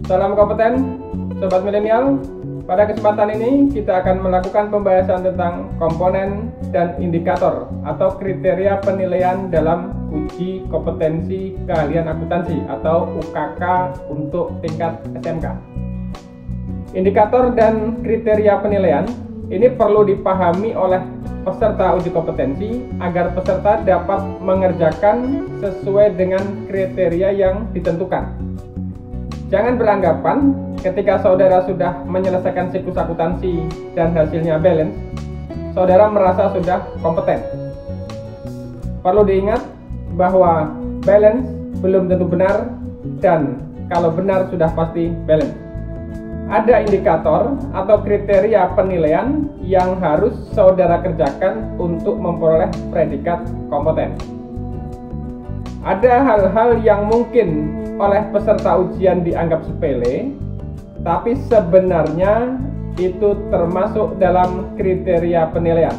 Salam kompeten, Sobat Milenial. Pada kesempatan ini kita akan melakukan pembahasan tentang komponen dan indikator atau kriteria penilaian dalam uji kompetensi keahlian akuntansi atau UKK untuk tingkat SMK. Indikator dan kriteria penilaian ini perlu dipahami oleh peserta uji kompetensi agar peserta dapat mengerjakan sesuai dengan kriteria yang ditentukan. Jangan beranggapan ketika saudara sudah menyelesaikan siklus akuntansi dan hasilnya balance, saudara merasa sudah kompeten. Perlu diingat bahwa balance belum tentu benar, dan kalau benar sudah pasti balance. Ada indikator atau kriteria penilaian yang harus saudara kerjakan untuk memperoleh predikat kompeten. Ada hal-hal yang mungkin oleh peserta ujian dianggap sepele, tapi sebenarnya itu termasuk dalam kriteria penilaian,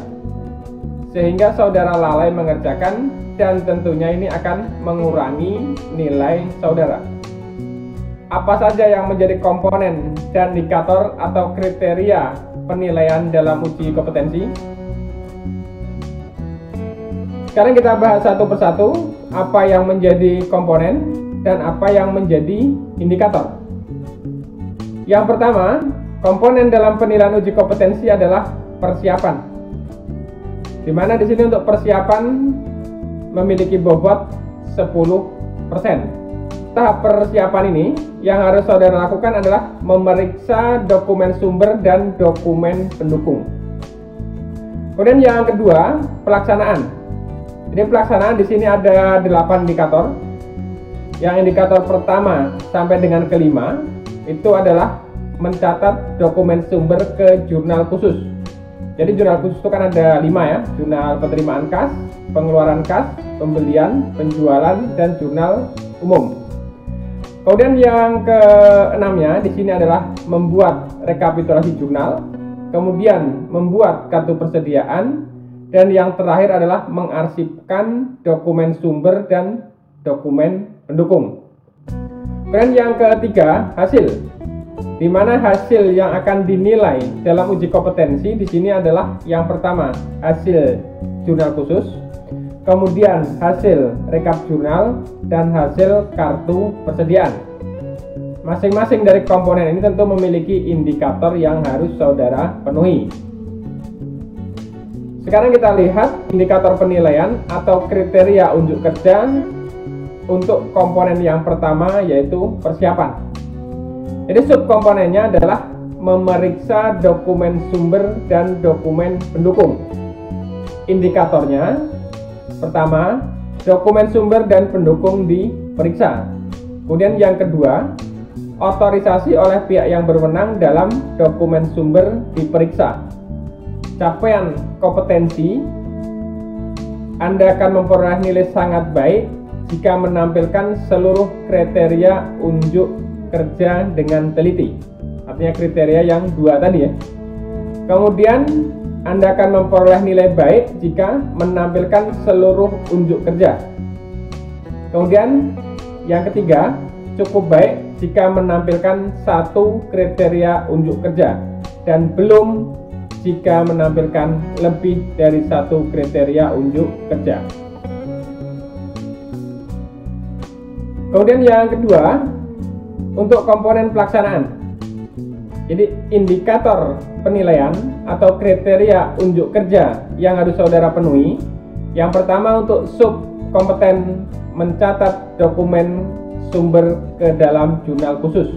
sehingga saudara lalai mengerjakan dan tentunya ini akan mengurangi nilai saudara. Apa saja yang menjadi komponen dan indikator atau kriteria penilaian dalam uji kompetensi? Sekarang kita bahas satu persatu apa yang menjadi komponen dan apa yang menjadi indikator. Yang pertama, komponen dalam penilaian uji kompetensi adalah persiapan. Di mana di sini untuk persiapan memiliki bobot 10%. Tahap persiapan ini yang harus saudara lakukan adalah memeriksa dokumen sumber dan dokumen pendukung. Kemudian yang kedua, pelaksanaan. Jadi pelaksanaan di sini ada 8 indikator. Yang indikator pertama sampai dengan kelima itu adalah mencatat dokumen sumber ke jurnal khusus. Jadi jurnal khusus itu kan ada 5 ya, jurnal penerimaan kas, pengeluaran kas, pembelian, penjualan, dan jurnal umum. Kemudian yang keenamnya di sini adalah membuat rekapitulasi jurnal, kemudian membuat kartu persediaan, dan yang terakhir adalah mengarsipkan dokumen sumber dan dokumen pendukung. Kemudian yang ketiga, hasil. Di mana hasil yang akan dinilai dalam uji kompetensi di sini adalah yang pertama, hasil jurnal khusus, kemudian hasil rekap jurnal, dan hasil kartu persediaan. Masing-masing dari komponen ini tentu memiliki indikator yang harus saudara penuhi. Sekarang kita lihat indikator penilaian atau kriteria unjuk kerja untuk komponen yang pertama, yaitu persiapan. Jadi subkomponennya adalah memeriksa dokumen sumber dan dokumen pendukung. Indikatornya pertama, dokumen sumber dan pendukung diperiksa. Kemudian yang kedua, otorisasi oleh pihak yang berwenang dalam dokumen sumber diperiksa. Capaian kompetensi, Anda akan memperoleh nilai sangat baik jika menampilkan seluruh kriteria unjuk kerja dengan teliti. Artinya kriteria yang 2 tadi ya. Kemudian Anda akan memperoleh nilai baik jika menampilkan seluruh unjuk kerja. Kemudian yang ketiga, cukup baik jika menampilkan 1 kriteria unjuk kerja dan belum jika menampilkan lebih dari 1 kriteria unjuk kerja. Kemudian yang kedua, untuk komponen pelaksanaan. Jadi indikator penilaian atau kriteria unjuk kerja yang harus saudara penuhi. Yang pertama, untuk subkompeten mencatat dokumen sumber ke dalam jurnal khusus.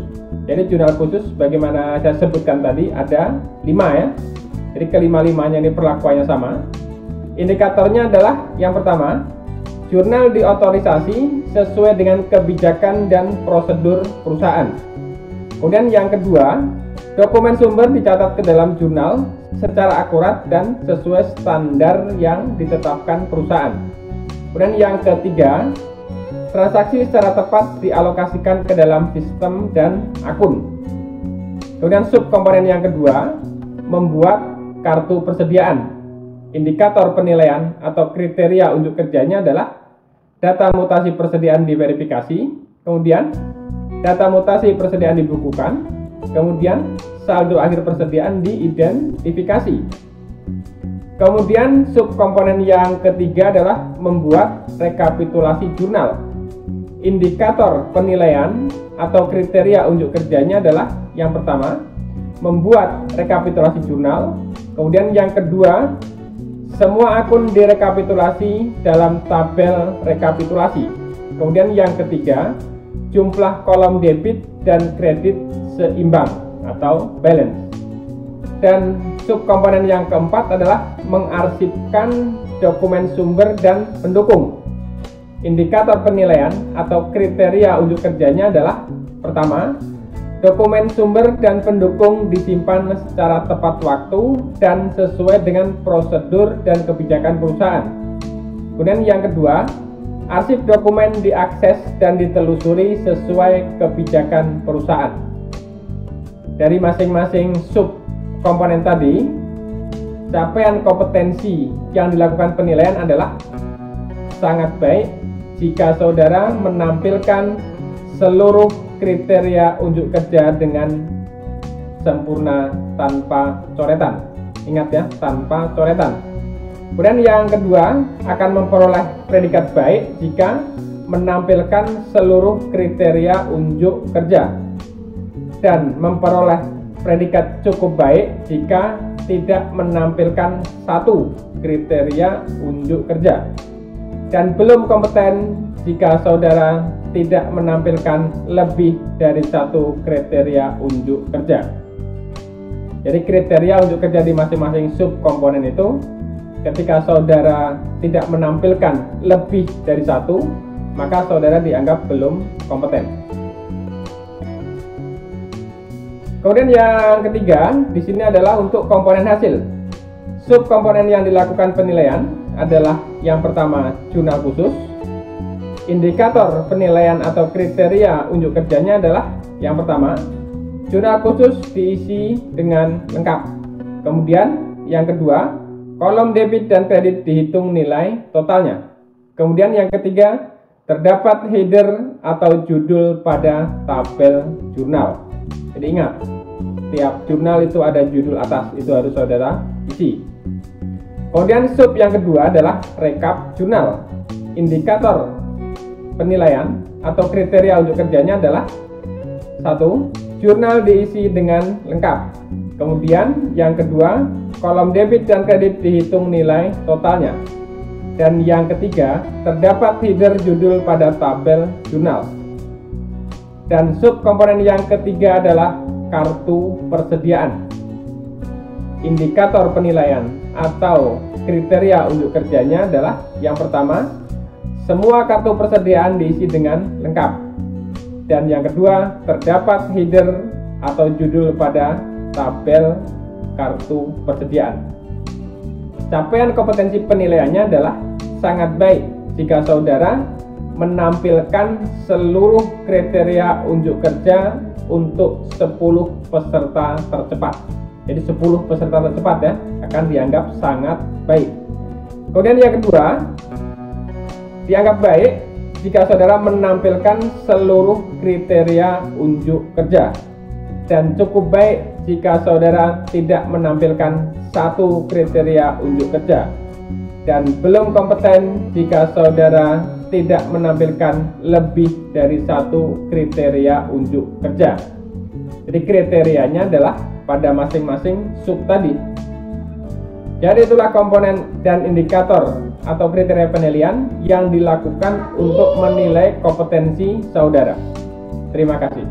Jadi jurnal khusus bagaimana saya sebutkan tadi ada 5 ya. Jadi kelima-limanya ini perlakuannya sama. Indikatornya adalah yang pertama, jurnal diotorisasi sesuai dengan kebijakan dan prosedur perusahaan. Kemudian yang kedua, dokumen sumber dicatat ke dalam jurnal secara akurat dan sesuai standar yang ditetapkan perusahaan. Kemudian yang ketiga, transaksi secara tepat dialokasikan ke dalam sistem dan akun. Kemudian subkomponen yang kedua, membuat kartu persediaan. Indikator penilaian atau kriteria unjuk kerjanya adalah data mutasi persediaan diverifikasi, kemudian data mutasi persediaan dibukukan, kemudian saldo akhir persediaan diidentifikasi. Kemudian subkomponen yang ketiga adalah membuat rekapitulasi jurnal. Indikator penilaian atau kriteria unjuk kerjanya adalah yang pertama, membuat rekapitulasi jurnal. Kemudian yang kedua, semua akun direkapitulasi dalam tabel rekapitulasi. Kemudian yang ketiga, jumlah kolom debit dan kredit seimbang atau balance. Dan subkomponen yang keempat adalah mengarsipkan dokumen sumber dan pendukung. Indikator penilaian atau kriteria unjuk kerjanya adalah pertama, dokumen sumber dan pendukung disimpan secara tepat waktu dan sesuai dengan prosedur dan kebijakan perusahaan. Kemudian yang kedua, arsip dokumen diakses dan ditelusuri sesuai kebijakan perusahaan. Dari masing-masing subkomponen tadi, capaian kompetensi yang dilakukan penilaian adalah sangat baik jika saudara menampilkan seluruh kriteria unjuk kerja dengan sempurna tanpa coretan. Ingat ya, tanpa coretan. Kemudian yang kedua, akan memperoleh predikat baik jika menampilkan seluruh kriteria unjuk kerja, dan memperoleh predikat cukup baik jika tidak menampilkan satu kriteria unjuk kerja, dan belum kompeten jika saudara tidak menampilkan lebih dari satu kriteria unjuk kerja. Jadi kriteria unjuk kerja di masing-masing subkomponen itu, ketika saudara tidak menampilkan lebih dari satu, maka saudara dianggap belum kompeten. Kemudian yang ketiga, di sini adalah untuk komponen hasil. Subkomponen yang dilakukan penilaian adalah yang pertama, jurnal khusus. Indikator penilaian atau kriteria unjuk kerjanya adalah yang pertama, jurnal khusus diisi dengan lengkap. Kemudian yang kedua, kolom debit dan kredit dihitung nilai totalnya. Kemudian yang ketiga, terdapat header atau judul pada tabel jurnal. Jadi ingat, tiap jurnal itu ada judul atas, itu harus saudara isi. Kemudian sub yang kedua adalah rekap jurnal. Indikator penilaian atau kriteria unjuk kerjanya adalah satu, jurnal diisi dengan lengkap. Kemudian yang kedua, kolom debit dan kredit dihitung nilai totalnya. Dan yang ketiga, terdapat header judul pada tabel jurnal. Dan subkomponen yang ketiga adalah kartu persediaan. Indikator penilaian atau kriteria unjuk kerjanya adalah yang pertama, semua kartu persediaan diisi dengan lengkap. Dan yang kedua, terdapat header atau judul pada tabel kartu persediaan. Capaian kompetensi penilaiannya adalah sangat baik jika saudara menampilkan seluruh kriteria unjuk kerja untuk 10 peserta tercepat. Jadi 10 peserta tercepat ya, akan dianggap sangat baik. Kemudian yang kedua, dianggap baik jika saudara menampilkan seluruh kriteria unjuk kerja, dan cukup baik jika saudara tidak menampilkan satu kriteria unjuk kerja, dan belum kompeten jika saudara tidak menampilkan lebih dari satu kriteria unjuk kerja. Jadi kriterianya adalah pada masing-masing sub tadi. Jadi itulah komponen dan indikator atau kriteria penilaian yang dilakukan untuk menilai kompetensi saudara. Terima kasih.